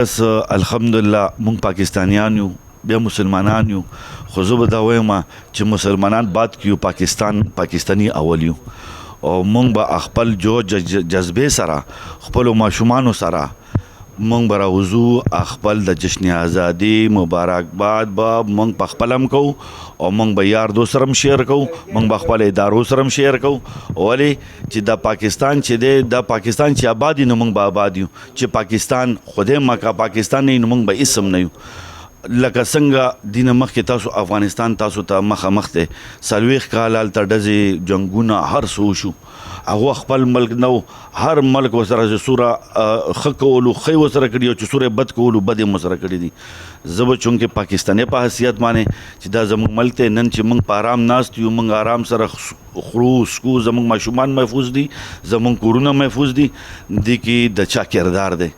بس الحمدلله مونږ پاکستانیان یو بیا مسلمانان یو خو زه به دا وایم چې مسلمانان بعد کیو پاکستانی اول یو او مونږ به خپل جذبې سره خپلو ماشومانو سره مونږ به راوځو خپل د جشن ازادي مبارکباد به مونږ په خپل هم کوو او مونږ به یار دوست سره هم شیر کوو مونږ به خپل ادارو سره هم شیر کوو ولې چې د پاکستان چې دی د پاکستان چې آباد نو مونږ به آباد یو چې پاکستان خدای مکه پاکستان نه نو مونږ به اسم نه یو لکه څنګه دینه مخکې تاسو افغانستان تاسو ته مخ ته سلويخ کال تر ډزې جنگونه هر څه شو هغه خپل ملک نو هر ملک وسره سوره خکولو خي وسره کړی او چې سوره بد کولو بد مسره کړی دي زب چونکه پاکستاني په حیثیت باندې چې دا زموږ ملک ته نن چې موږ په آرام ناست یو موږ آرام سره خرو سکو زموږ ماشومان محفوظ دي زموږ کورونه محفوظ دي کې د چا کردار دی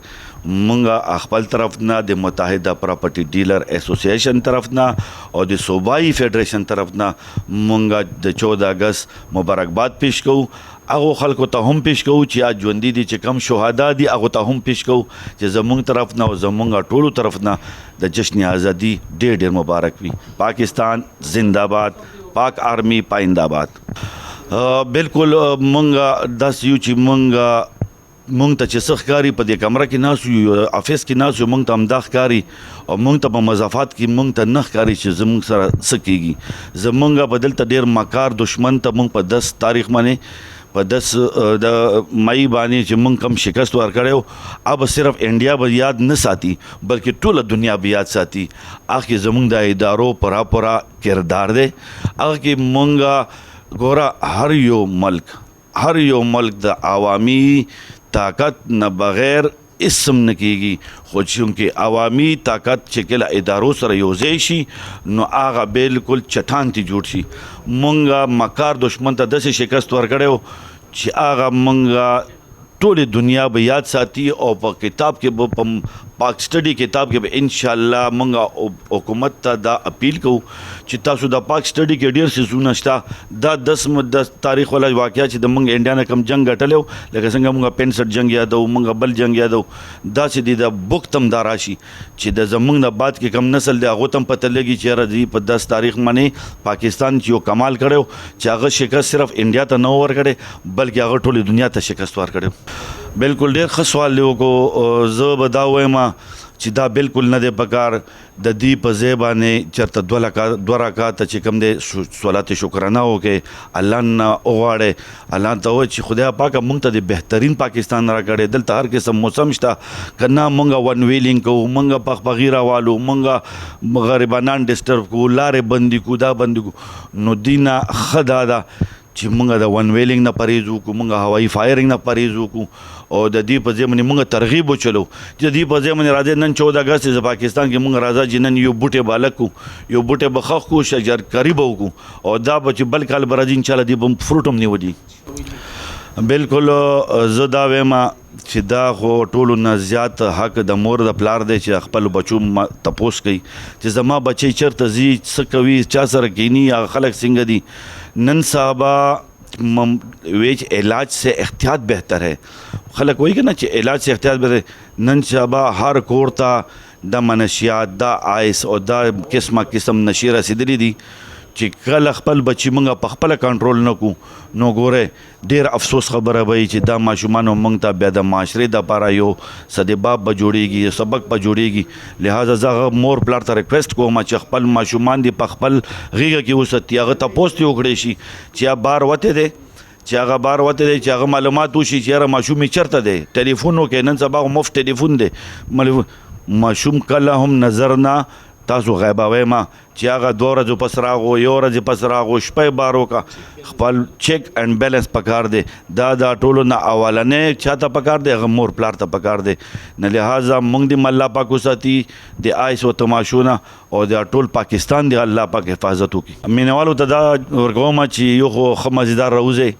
منګه خپل طرف نه د متحده پراپرټي ډیلر اسوسییشن طرف نه او د صوبایي فدریشن طرف نه منګه د 14 اگست مبارکباد پیش کوو هغه خلکو ته هم پیش کوو چې ژوندۍ دي چې کم شهدا دي هغه ته هم پیش کوو چې زمونږ طرف نه او زمونږ ټولو طرف نه د جشن ازادي ډېر مبارک وي پاکستان زنده‌باد پاک آرمی پاینده-باد بالکل منګه داس یو چې مونږ ته چې ښکاری په دې کمره کې ناس یو افیس کې ناس یو مونږ ته امدا ښکاری او مونږ ته په مضافات کې مونږ ته نه ښکاری چې زمونږ سره سکیږي زمونږ بدل ته ډیر مکار دشمن ته مونږ په 10 تاریخ باندې په 10 د مئی باندې چې مونږ کم شکست ورکړیو اب صرف انډیا به یاد نه ساتي بلکې ټوله دنیا به یاد ساتي اخی زمونږ د ادارو پرا کردار دی هغه کې مونږ ګوره هر یو ملک د عوامي طاقت نه بغیر اسم نه کیږي خو چونکه عوامي طاقت چې کله ادارو سره یوځای شي نو هغه بالکل چټان تی جوړ شي مونږه مکار دشمن ته داسې شکست ورکړیو چې هغه مونږه ټول دنیا به یاد ساتي او په کتاب کې په پاک سټډي کتاب کې به ان شاء الله مونږ حکومت ته دا اپیل کوو چې تاسو د پاک سټډي کې ډیر څه زونه شته دا 10 تاریخ ولا واقعیا چې د مونږ انډیا نه کم جنگ غټلو لکه څنګه مونږ 65 جنگ یادو مونږ بل جنگ یادو دا چې د بوختم داراشي چې د زمونږ نه بعد کې کم نسل دی هغه تم پته لګي چې راځي په 10 تاریخ باندې پاکستان چې یو کمال کړو چې هغه شکست صرف انډیا ته نه ورکړي بلکې هغه ټول دنیا ته شکست ورکړي بالکل ډیر ښه سوال لیو کو زه به دا وایم چې دا بالکل نه دی پکار د دې په ځای باندې چېرته 2 رکعات چې کوم دی صلات شکرانه وکړې الله نه وغواړې الله ته ووایه چې خدای پاکه مونږ ته د بهترین پاکستان راکړی دلته هر قسم موسم شته که نه مونږ ون ویلینګ کوو مونږ پخپغي راوالو مونږ غریبانان ډسټرب کوو لارې بندي کوو دا بندي کوو نو دینه ښه دا ده چې مونږ د ون ویلینګ نه پرهیز وکړو مونږ هوایي فایرینګ نه پرهیز وکړو او د دې په ځای باندې مونږ ترغیب وچلو چې د دې په ځای باندې راځي نن 14 اگست د پاکستان کې مونږ راځه چې نن یو بوټه بالک کو یو بوټه بخښ کو شجر قریب وکړو او دا به چې بل کال برازي ان شاء الله دې فروټ هم نیو دي بالکل زه دا وایم چې دا خو ټولو نه زیات حق د مور د پلار دی چې خپل بچو تپوس کوي چې زما بچی چرته زی څه کوي چا سره کینی خلک څنګه دي نن صاحبہ ویچ علاج سے احتیاط بہتر ہے خلق وہی کہ نا علاج سے احتیاط بہتر ہے نن صاحبہ ہر کورتا دا منشیات دا آئس او دا قسم نشی رسیدلی دی چې کله خپل بچی مونږه په خپل کنټرول نکو نو ګوره ډیر افسوس خبره وي چې دا ماشومان مونږ ته بیا د معاشري د لپاره یو سدباب به جوړیږي سبق به جوړیږي لہذا زه مور پلار ته ریکویسټ کوم چې خپل ماشومان دی په خپل غیږه کې وساتي هغه ته پوسټ وکړي شي چې بار وته دی چې هغه معلومات وشي چې هغه ماشوم چرته دی ټلیفون وکړي نن سبا مفت ټلیفون دی ماشوم کله هم نظر نه تاسو غیباوي ما چې هغه 2 ورځې پس راغو یو ورځې پس راغو شپې بارو کا خپل چیک اینڈ بیلنس پکار دی دا ټولو نه اولنې چاته پکار دی هغه مور پلار ته پکار دی نه لہذا مونږ دی الله پاک وساتي د آیس او تماشونه او د ټول پاکستان دی الله پاک حفاظت وکړي مینوالو ته دا ورکوم چې یو خو مزیدار روزه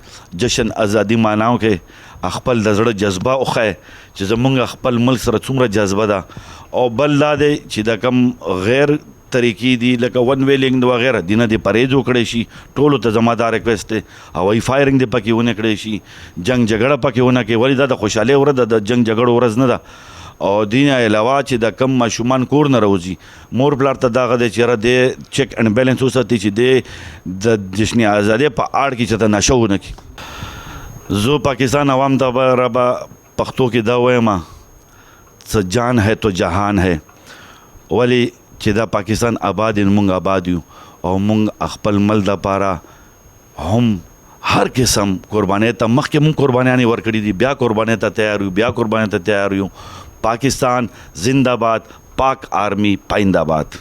جشن ازادي ماناو کې خپل د زړه جذبه اوخه چې زمونږ خپل ملک سره څومره جذبه ده او بل دا دی چې د کم غیر طریقې دي لکه ون ویلینګ وغیره دینه دی پرهیز وکړي شي ټولو ته زمادار ریکویسټ دی هوایي فایرینګ دی پکې ونه کړی شي جنگ جګړه پکې ونه کې ولی دا د خوشاله ورځ د جنگ جګړه ورځ نه ده او دین علاوه چې د کم ماشومان کور نه راوځي مور پلار ته دغه د چیرې د چیک اینڈ بیلنس وساتي چې د جشن آزادۍ په اړ کې چې ته نشو نه کی زه پاکستان عوام ته ربا پښتو کې دا وایم څه جان ہے تو جهان ہے ولی چې دا پاکستان آباد مونږ آباد یو او مونږ خپل مل د پاره هم هر قسم قربانۍ ته مخکې مونږ قربانیانې ورکړي دي بیا قربانۍ ته تیار یو پاکستان زندہ باد پاک آرمی پائندہ باد